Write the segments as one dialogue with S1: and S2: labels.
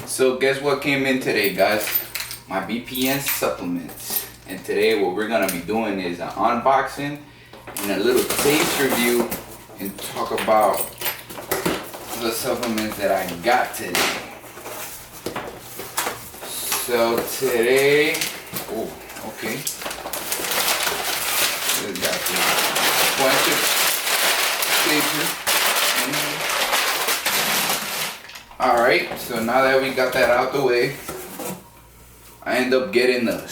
S1: So guess what came in today, guys? My BPN supplements. And today what we're gonna be doing is an unboxing and a little taste review and talk about the supplements that I got today. So today, oh, okay. We got the bunch of paper. Alright, so now that we got that out the way, I end up getting the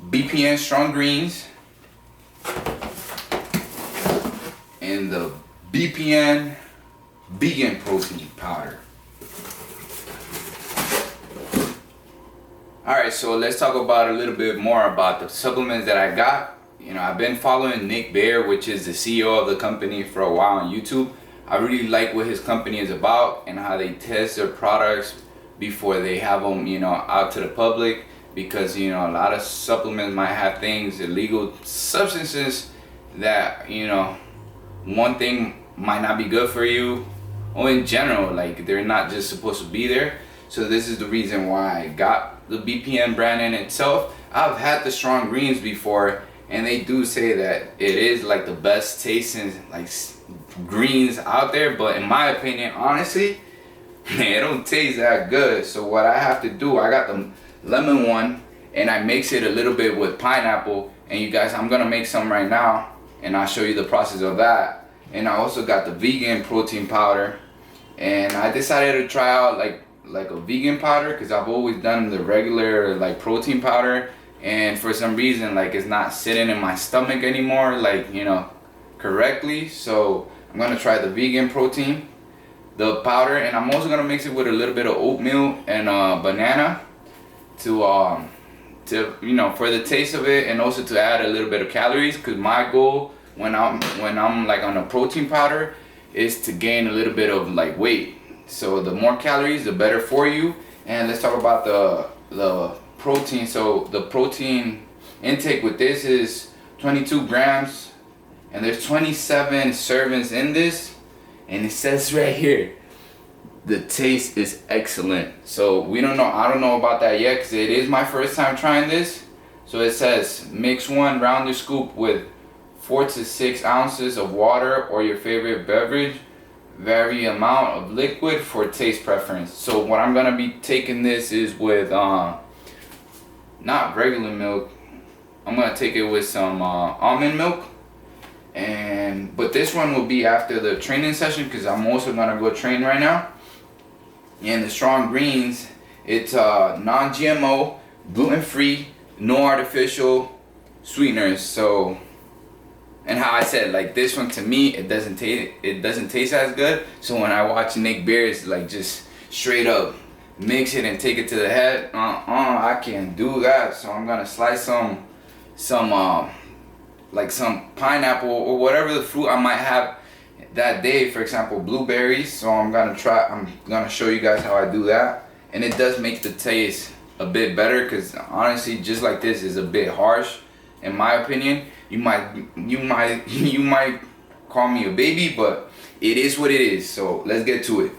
S1: BPN Strong Greens and the BPN Vegan Protein Powder. Alright, so let's talk about a little bit more about the supplements that I got. You know, I've been following Nick Bare, which is the CEO of the company, for a while on YouTube. I really like what his company is about and how they test their products before they have them, you know, out to the public, because, you know, a lot of supplements might have things, illegal substances that, you know, one thing might not be good for you, or in general, like, they're not just supposed to be there. So this is the reason why I got the BPN brand in itself. I've had the Strong Greens before, and they do say that it is like the best tasting like greens out there, but in my opinion, honestly, it don't taste that good. So what I have to do, I got the lemon one and I mix it a little bit with pineapple, and you guys, I'm gonna make some right now and I'll show you the process of that. And I also got the vegan protein powder, and I decided to try out like a vegan powder because I've always done the regular like protein powder, and for some reason like it's not sitting in my stomach anymore, like, you know, correctly. So I'm gonna try the vegan protein, the powder, and I'm also gonna mix it with a little bit of oatmeal and banana to you know, for the taste of it, and also to add a little bit of calories, because my goal when I'm like on a protein powder is to gain a little bit of like weight. So the more calories, the better for you. And let's talk about the protein. So the protein intake with this is 22 grams, and there's 27 servings in this, and it says right here, the taste is excellent. So I don't know about that yet, because it is my first time trying this. So it says mix 1 rounded scoop with 4 to 6 ounces of water or your favorite beverage. Vary amount of liquid for taste preference. So what I'm gonna be taking this is with not regular milk. I'm gonna take it with some almond milk, but this one will be after the training session, because I'm also gonna go train right now. And the Strong Greens, it's non-GMO, gluten-free, no artificial sweeteners. So, and how I said, like, this one to me, it doesn't taste as good. So when I watch Nick Bear's like just straight up mix it and take it to the head, I can't do that. So I'm gonna slice some like some pineapple or whatever the fruit I might have that day, for example blueberries. So I'm gonna show you guys how I do that, and it does make the taste a bit better, because honestly just like this is a bit harsh in my opinion. You might call me a baby, but it is what it is. So let's get to it.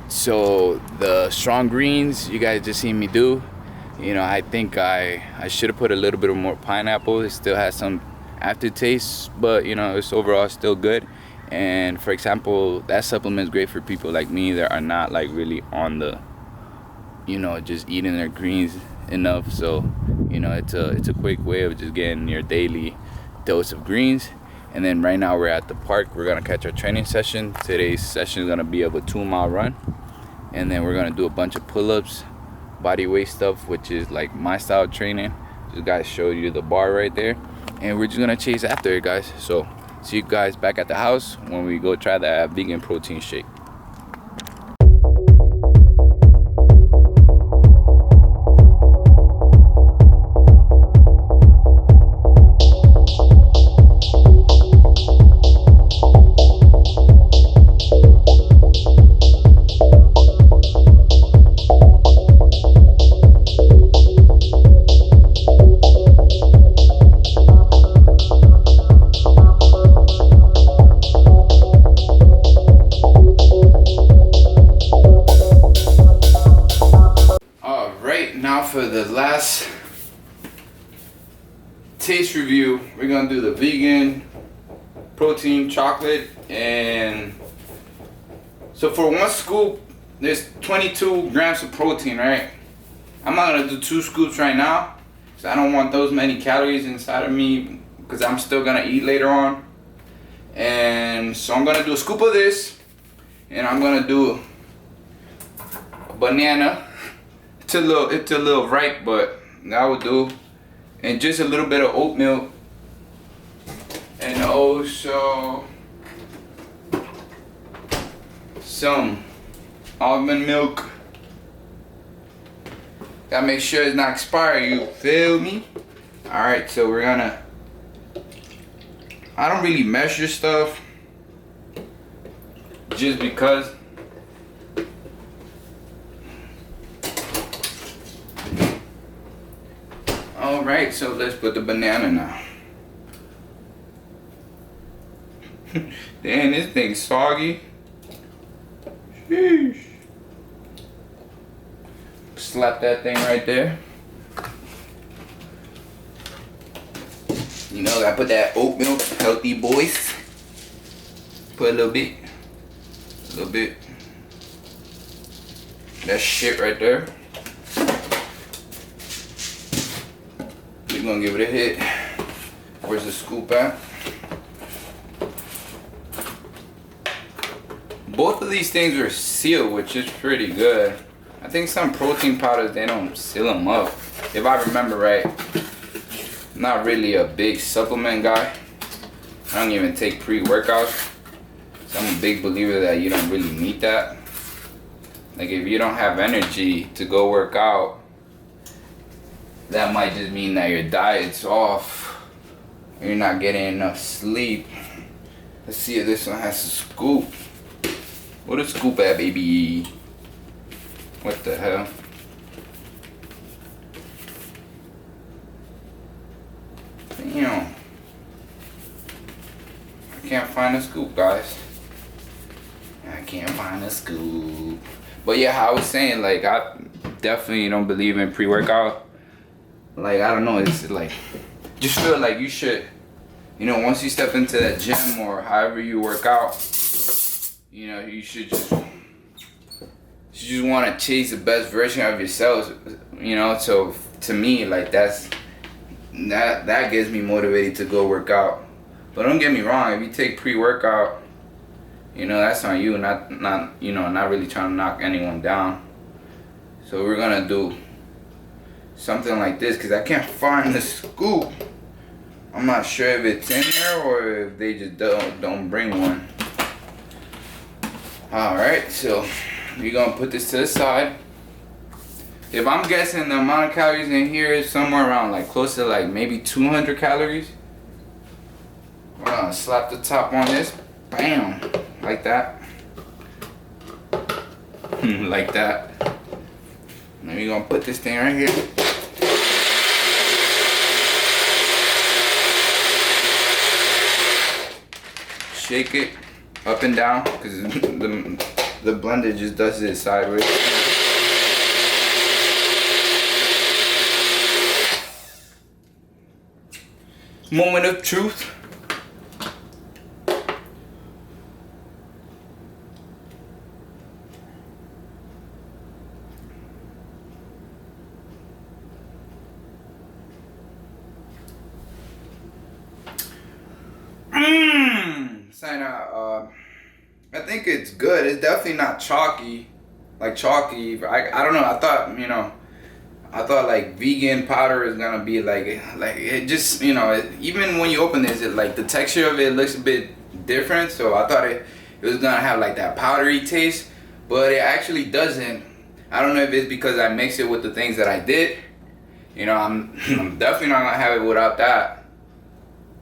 S1: So the Strong Greens, you guys just seen me do. You know, I think I should have put a little bit of more pineapple. It still has some aftertaste, but you know, it's overall still good. And for example, that supplement is great for people like me that are not like really on the, you know, just eating their greens enough. So, you know, it's a quick way of just getting your daily dose of greens. And then right now we're at the park. We're gonna catch our training session. Today's session is gonna be of a 2-mile run, and then we're gonna do a bunch of pull-ups, body weight stuff, which is like my style of training. This guy showed you the bar right there, and we're just gonna chase after it, guys. So See you guys back at the house when we go try that vegan protein shake. Now for the last taste review, we're gonna do the vegan protein chocolate. And so for one scoop, there's 22 grams of protein, right? I'm not gonna do 2 scoops right now, because I don't want those many calories inside of me, because I'm still gonna eat later on. And so I'm gonna do a scoop of this, and I'm gonna do a banana. It's a little ripe, but that will do. And just a little bit of oat milk. And also some almond milk. Gotta make sure it's not expired, you feel me? Alright, so we're gonna, I don't really measure stuff just because alright, so let's put the banana now. Damn, this thing's soggy. Sheesh. Slap that thing right there. You know, I put that oat milk, healthy boys. Put a little bit. A little bit. That shit right there. We're gonna give it a hit. Where's the scoop at? Both of these things are sealed, which is pretty good. I think some protein powders, they don't seal them up, if I remember right. I'm not really a big supplement guy. I don't even take pre-workouts. So I'm a big believer that you don't really need that. Like if you don't have energy to go work out, that might just mean that your diet's off. You're not getting enough sleep. Let's see if this one has a scoop. What a scoop at, baby. What the hell? Damn. I can't find a scoop, guys. I can't find a scoop. But yeah, I was saying, like, I definitely don't believe in pre-workout. Like, I don't know, it's like, just feel like you should, you know, once you step into that gym or however you work out, you know, you should just want to chase the best version of yourself, you know. So to me, like, that gets me motivated to go work out. But don't get me wrong, if you take pre-workout, you know, that's on you, not you know, not really trying to knock anyone down. So we're gonna do something like this, because I can't find the scoop. I'm not sure if it's in there or if they just don't bring one. Alright, so we're gonna put this to the side. If I'm guessing, the amount of calories in here is somewhere around like close to like maybe 200 calories. We're gonna slap the top on this. Bam! Like that. Like that. Then we're gonna put this thing right here. Shake it up and down, because the blender just does it sideways. Moment of truth. I think it's good. It's definitely not chalky, like chalky. I don't know. I thought, you know, I thought like vegan powder is gonna be like it just, you know, even when you open this, it like the texture of it looks a bit different. So I thought it was gonna have like that powdery taste, but it actually doesn't. I don't know if it's because I mixed it with the things that I did. You know, I'm definitely not gonna have it without that.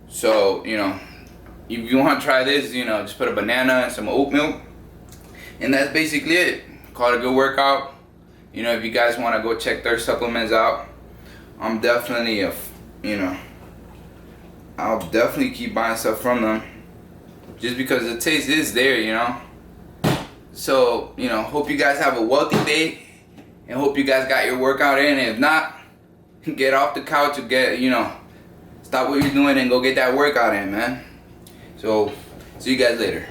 S1: So, you know, if you want to try this, you know, just put a banana and some oat milk, and that's basically it. Call it a good workout. You know, if you guys want to go check their supplements out, I'm definitely you know, I'll definitely keep buying stuff from them just because the taste is there, you know. So, you know, hope you guys have a wealthy day and hope you guys got your workout in. If not, get off the couch and get, you know, stop what you're doing and go get that workout in, man. So, see you guys later.